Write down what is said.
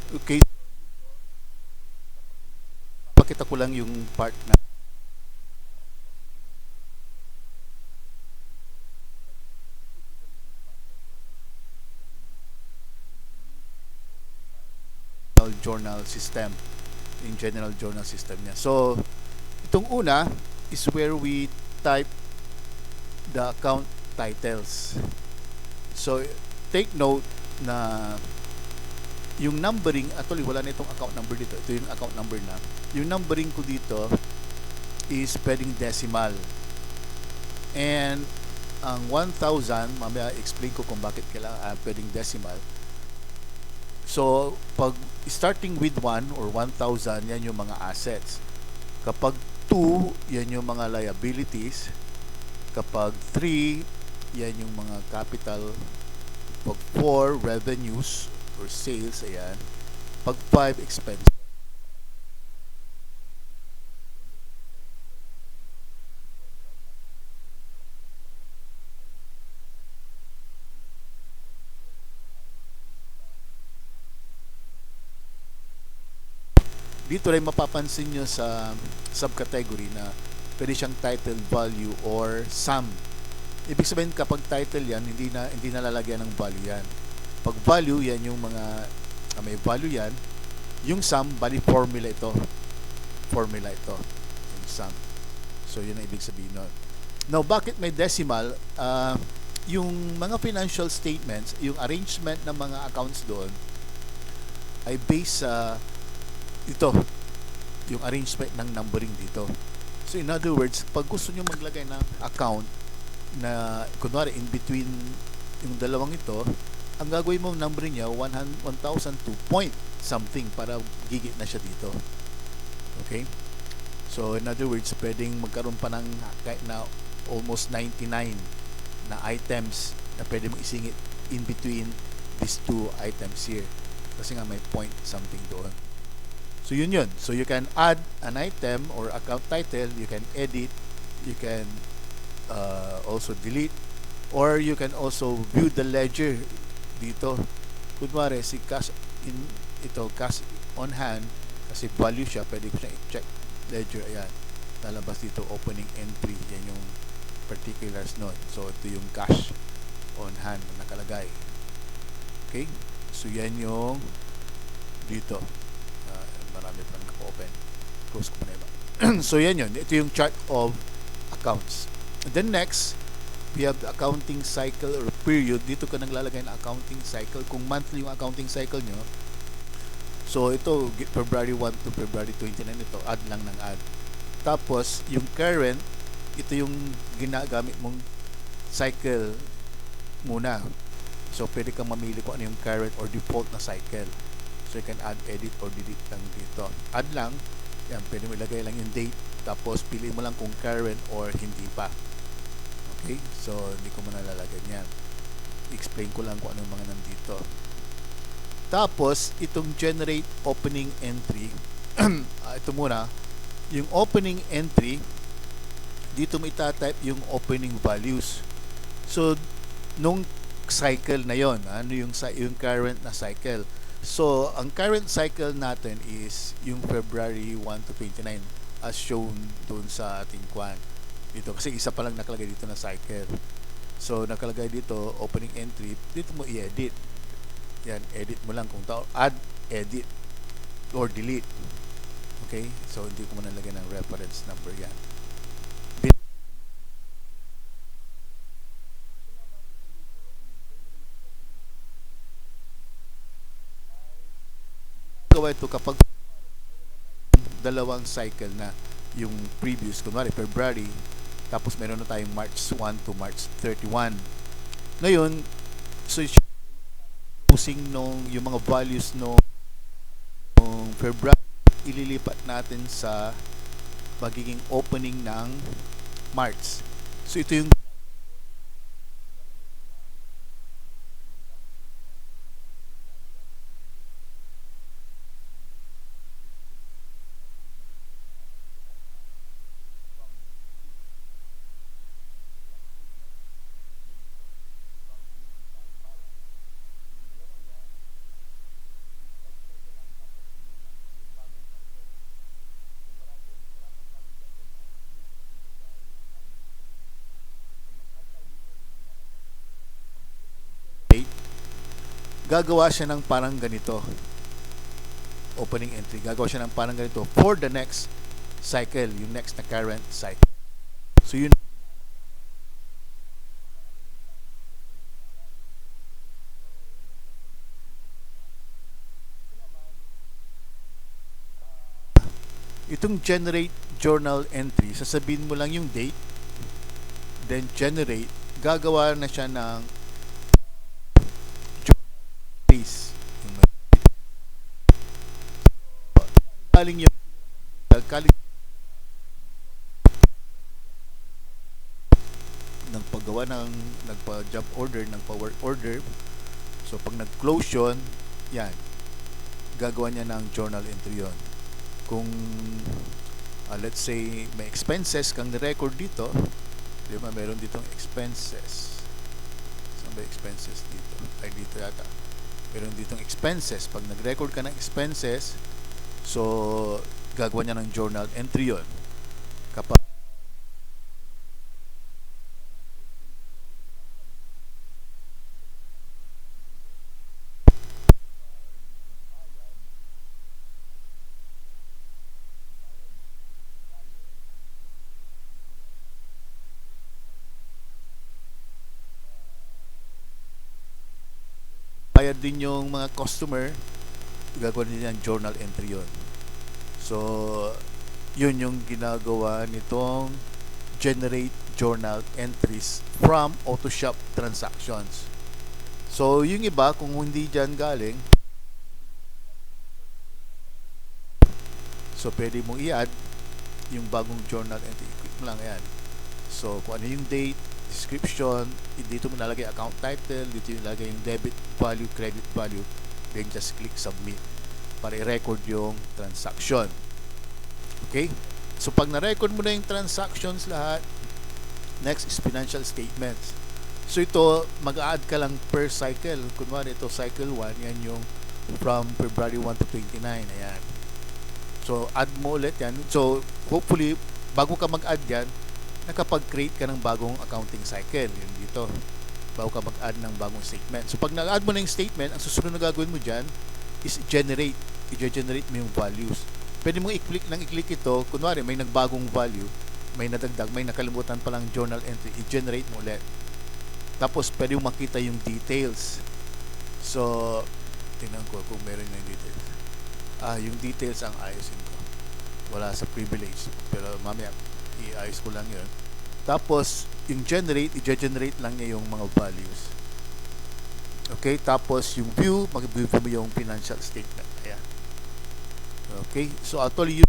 Okay, pakita ko lang yung part na journal system, in general journal system niya. So, itong una is where we type the account titles. So, take note na yung numbering, actually wala na itong account number dito. Ito yung account number na. Yung numbering ko dito is pwedeng decimal. And ang 1,000, mamaya explain ko kung bakit kailangan pwedeng decimal. So, pag starting with 1 or 1,000, yan yung mga assets. Kapag 2, yan yung mga liabilities. Kapag 3, yan yung mga capital. Pag 4, revenues or sales, ayan. Pag 5, expense. Dito rin mapapansin nyo sa subcategory na pwede siyang title, value, or sum. Ibig sabihin kapag title yan, hindi na lalagyan ng value yan. Pag value, yan yung mga may value yan. Yung sum, bali formula ito. Formula ito. Yung sum. So, yun ang ibig sabihin nun. Now, bakit may decimal? Yung mga financial statements, yung arrangement ng mga accounts doon, ay based sa ito, yung arrangement ng numbering dito. So, in other words, pag gusto nyo maglagay ng account na, kunwari, in between yung dalawang ito, ang gagawin mo numbering niya 1,002 point something para gigit na siya dito. Okay? So, in other words, pwedeng magkaroon pa ng kahit na almost 99 na items na pwede mong isingit in between these two items here. Kasi nga may point something doon. So, yun yun. So, you can add an item or account title, you can edit, you can also delete, or you can also view the ledger dito. Kunwari, si cash in ito, cash on hand, kasi value siya, pwede ko siya i-check ledger, ayan, lalabas dito opening entry, yan yung particulars nun. So ito yung cash on hand na nakalagay. Okay, so yan yung dito, marami pang naka-open, close ko pa na iba. So yan yun, ito yung chart of accounts. And then next, we have the accounting cycle or period. Dito ka nang lalagay ng accounting cycle. Kung monthly yung accounting cycle nyo, so ito February 1 to February 29, ito add lang ng add. Tapos yung current, ito yung ginagamit mong cycle muna. So pwede kang mamili kung ano yung current or default na cycle. So you can add, edit, or delete lang dito. Add lang, yan, pwede mo ilagay lang yung date. Tapos pili mo lang kung current or hindi pa. Okay, so hindi ko muna lalagyan yan. Explain ko lang kung ano yung mga nandito. Tapos, itong generate opening entry, ito muna, yung opening entry, dito mo itatype yung opening values. So, nung cycle na yon, ano yung current na cycle. So, ang current cycle natin is yung February 1 to 29 as shown dun sa ating kwan. Dito, kasi isa pa lang nakalagay dito na cycle. So, nakalagay dito, opening entry, dito mo i-edit. Yan, edit mo lang kung add, edit, or delete. Okay? So, hindi ko muna lagyan ng reference number yan. Gawa ito kapag dalawang cycle na yung previous, kunwari February, tapos meron na tayong March 1 to March 31. Ngayon, so using yung mga values nung February, ililipat natin sa magiging opening ng March. So ito yung gagawa siya ng parang ganito. Opening entry. Gagawa siya ng parang ganito for the next cycle, yung next na current cycle. So, yun. Itong generate journal entry, sasabihin mo lang yung date, then generate, gagawa na siya ng journal entries. Kaling yung kaling ng paggawa ng nagpa-job order, ng power order. So, pag nag-close yun, yan, gagawa niya ng journal entry yun. Kung let's say may expenses kang ni-record dito, di ba, meron ditong expenses. Saan ba expenses dito? Ay, dito yata. Meron ditong expenses. Pag nag-record ka ng expenses, so gagawa niya ng journal entry yun. Kapag bayad din yung mga customer, gagawa din ng journal entry yun. So, yun yung ginagawa nitong generate journal entries from Autoshop transactions. So, yung iba, kung hindi dyan galing, so pwede mong i-add yung bagong journal entry. Click mo lang yan. So, kung ano yung date, description, dito mo nalagay account title, dito yung nalagay yung debit value, credit value, then just click submit para i-record yung transaction. Okay? So, pag na-record mo na yung transactions lahat, next is financial statements. So, ito, mag-add ka lang per cycle. Kunwari, ito, cycle 1, yan yung from February 1 to 29. Ayan. So, add mo ulit yan. So, hopefully, bago ka mag-add yan, nakapag-create ka ng bagong accounting cycle. Yun dito. Bago ka mag-add ng bagong statement. So, pag nag-add mo na yung statement, ang susunod na gagawin mo dyan is generate. I-generate mo yung values. Pwede mong i-click ito. Kunwari, may nagbagong value, may nadagdag, may nakalimutan palang journal entry. I-generate mo ulit. Tapos, pwede mong makita yung details. So, tingnan ko kung meron yung details. Yung details ang ayusin ko. Wala sa privilege. Pero mamaya, i-ayos ko lang yun. Tapos, yung generate, i-generate lang niya yung mga values. Okay? Tapos, yung view, mag-view mo yung financial statement. Ayan. Okay? So, actually,